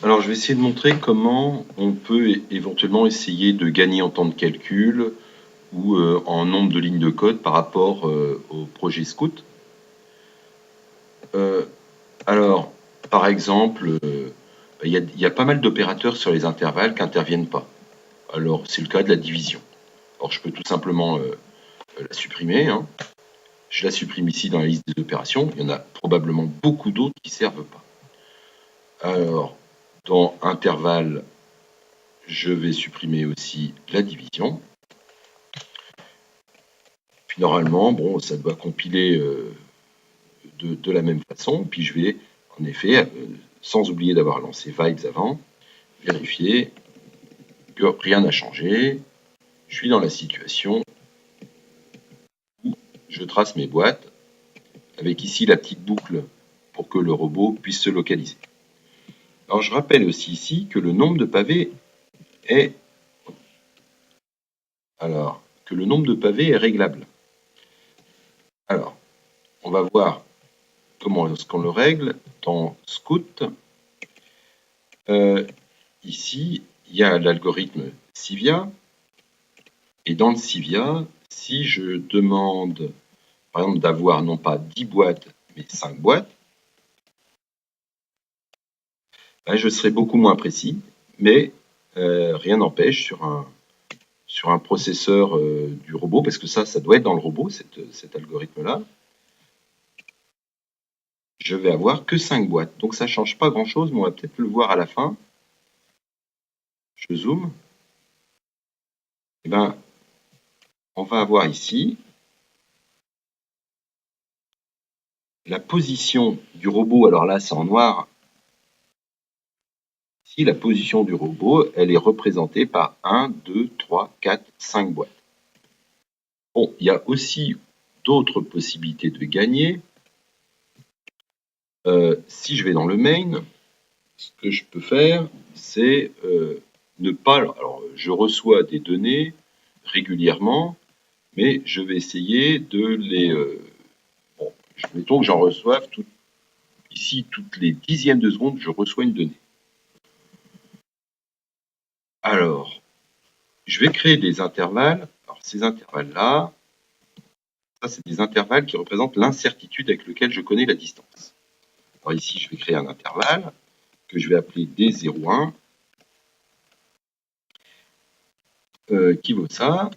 Alors, je vais essayer de montrer comment on peut éventuellement essayer de gagner en temps de calcul ou en nombre de lignes de code par rapport au projet Scout. Euh, alors, par exemple, il y a pas mal d'opérateurs sur les intervalles qui n'interviennent pas. Alors, c'est le cas de la division. Alors, je peux tout simplement la supprimer, hein. Je la supprime ici dans la liste des opérations. Il y en a probablement beaucoup d'autres qui ne servent pas. Alors, dans intervalle, je vais supprimer aussi la division. Puis normalement, bon, ça doit compiler de la même façon. Puis je vais, en effet, sans oublier d'avoir lancé vibes avant, vérifier que rien n'a changé. Je suis dans la situation où je trace mes boîtes, avec ici la petite boucle pour que le robot puisse se localiser. Alors je rappelle aussi ici que le nombre de pavés est réglable. Alors, on va voir comment est-ce qu'on le règle dans Scout. Ici, il y a l'algorithme Civia. Et dans le Civia, si je demande, par exemple, d'avoir non pas 10 boîtes, mais 5 boîtes, là, je serai beaucoup moins précis, mais rien n'empêche sur un processeur du robot, parce que ça doit être dans le robot, cet algorithme-là, je vais avoir que 5 boîtes. Donc ça ne change pas grand-chose, mais on va peut-être le voir à la fin. Je zoome. Eh ben, on va avoir ici la position du robot. Alors là, c'est en noir. Ici, la position du robot, elle est représentée par 1, 2, 3, 4, 5 boîtes. Bon, il y a aussi d'autres possibilités de gagner. Si je vais dans le main, ce que je peux faire, c'est ne pas... Alors, je reçois des données régulièrement, mais je vais essayer de les... bon, mettons que j'en reçoive ici, toutes les dixièmes de seconde, je reçois une donnée. Alors, je vais créer des intervalles. Alors, ces intervalles-là, ça, c'est des intervalles qui représentent l'incertitude avec laquelle je connais la distance. Alors ici, je vais créer un intervalle que je vais appeler D01, qui vaut ça.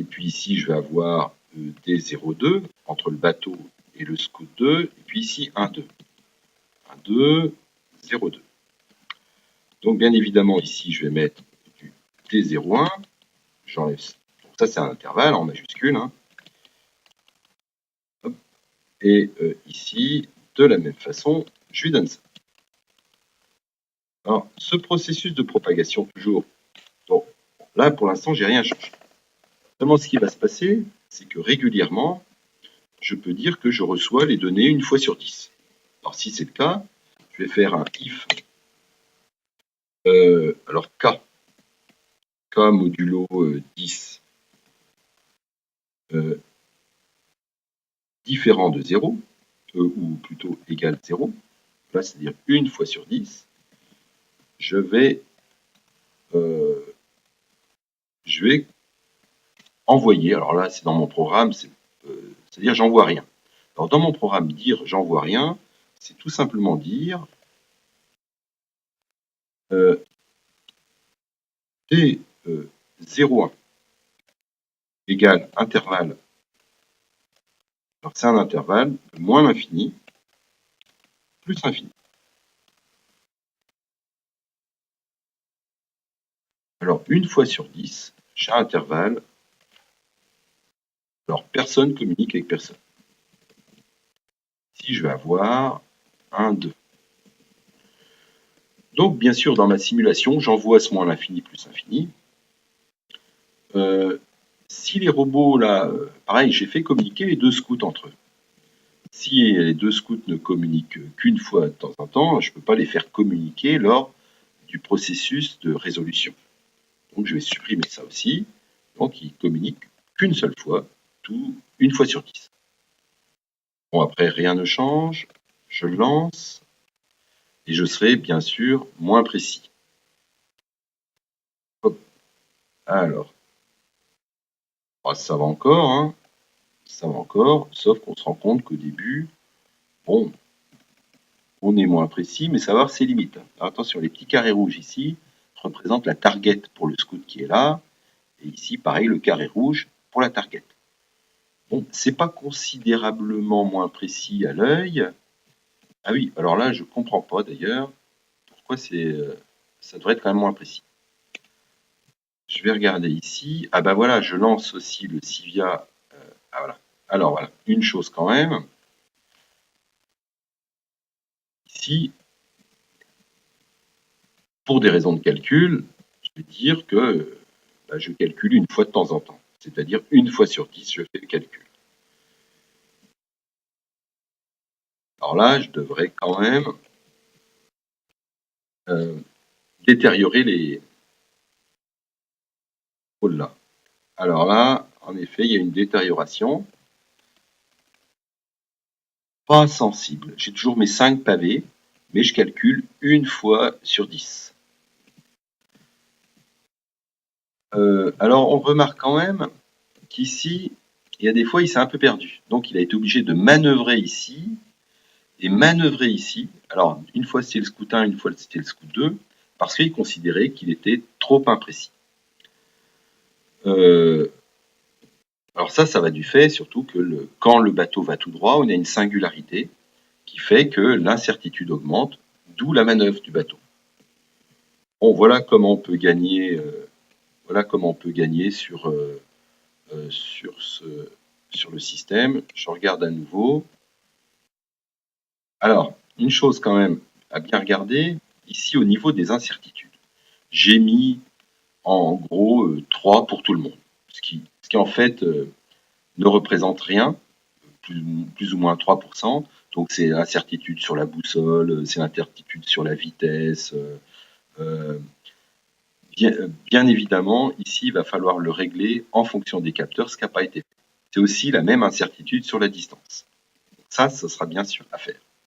Et puis ici, je vais avoir D02 entre le bateau et le Scout 2. Et puis ici, 1, 2. 1, 2, 0, 2. Donc, bien évidemment, ici, je vais mettre du D01. J'enlève. Donc, ça, c'est un intervalle en majuscule. Hein. Et ici, de la même façon, je lui donne ça. Alors, ce processus de propagation, toujours, bon, là, pour l'instant, j'ai rien changé. Seulement, ce qui va se passer, c'est que régulièrement, je peux dire que je reçois les données une fois sur 10. Alors, si c'est le cas, je vais faire un if. Alors, K modulo 10 différent de 0, ou plutôt égal 0, là, c'est-à-dire une fois sur 10, je vais envoyer, alors là, c'est dans mon programme, c'est-à-dire j'envoie rien. Alors, dans mon programme, dire j'envoie rien, c'est tout simplement dire T01 égale intervalle. Alors, c'est un intervalle de moins l'infini plus l'infini. Alors, une fois sur 10, j'ai un intervalle. Alors, personne communique avec personne. Ici, je vais avoir 1, 2. Donc, bien sûr, dans ma simulation, j'envoie ce moins l'infini plus l'infini. Si les robots, là, pareil, j'ai fait communiquer les deux scouts entre eux. Si les deux scouts ne communiquent qu'une fois de temps en temps, je ne peux pas les faire communiquer lors du processus de résolution. Donc, je vais supprimer ça aussi. Donc, ils communiquent qu'une seule fois, une fois sur 10. Bon, après, rien ne change. Je lance. et je serai bien sûr moins précis. Hop. Alors, ça va encore, hein. Ça va encore, sauf qu'on se rend compte qu'au début, bon, on est moins précis, mais ça va avoir ses limites. Alors attention, les petits carrés rouges ici représentent la target pour le scout qui est là, et ici, pareil, le carré rouge pour la target. Bon, c'est pas considérablement moins précis à l'œil. Ah oui, alors là, je comprends pas d'ailleurs pourquoi ça devrait être quand même moins précis. Je vais regarder ici. Ah ben voilà, je lance aussi le Civia. Ah voilà. Alors voilà, une chose quand même. Ici, pour des raisons de calcul, je vais dire que je calcule une fois de temps en temps. C'est-à-dire une fois sur 10, je fais le calcul. Alors là, je devrais quand même détériorer les pôles là. Alors là, en effet, il y a une détérioration. Pas sensible. J'ai toujours mes 5 pavés, mais je calcule une fois sur 10. Alors, on remarque quand même qu'ici, il y a des fois, il s'est un peu perdu. Donc, il a été obligé de manœuvrer ici et manœuvrer ici. Alors, une fois c'était le scout 1, une fois c'était le scout 2, parce qu'il considérait qu'il était trop imprécis. Alors ça va du fait surtout que quand le bateau va tout droit, on a une singularité qui fait que l'incertitude augmente, d'où la manœuvre du bateau. Bon, voilà comment on peut gagner, sur le système. Je regarde à nouveau. Alors, une chose quand même à bien regarder, ici au niveau des incertitudes. J'ai mis en gros 3 pour tout le monde, ce qui en fait ne représente rien, plus ou moins 3%. Donc c'est l'incertitude sur la boussole, c'est l'incertitude sur la vitesse. Bien évidemment, ici, il va falloir le régler en fonction des capteurs, ce qui n'a pas été fait. C'est aussi la même incertitude sur la distance. Ça, ce sera bien sûr à faire.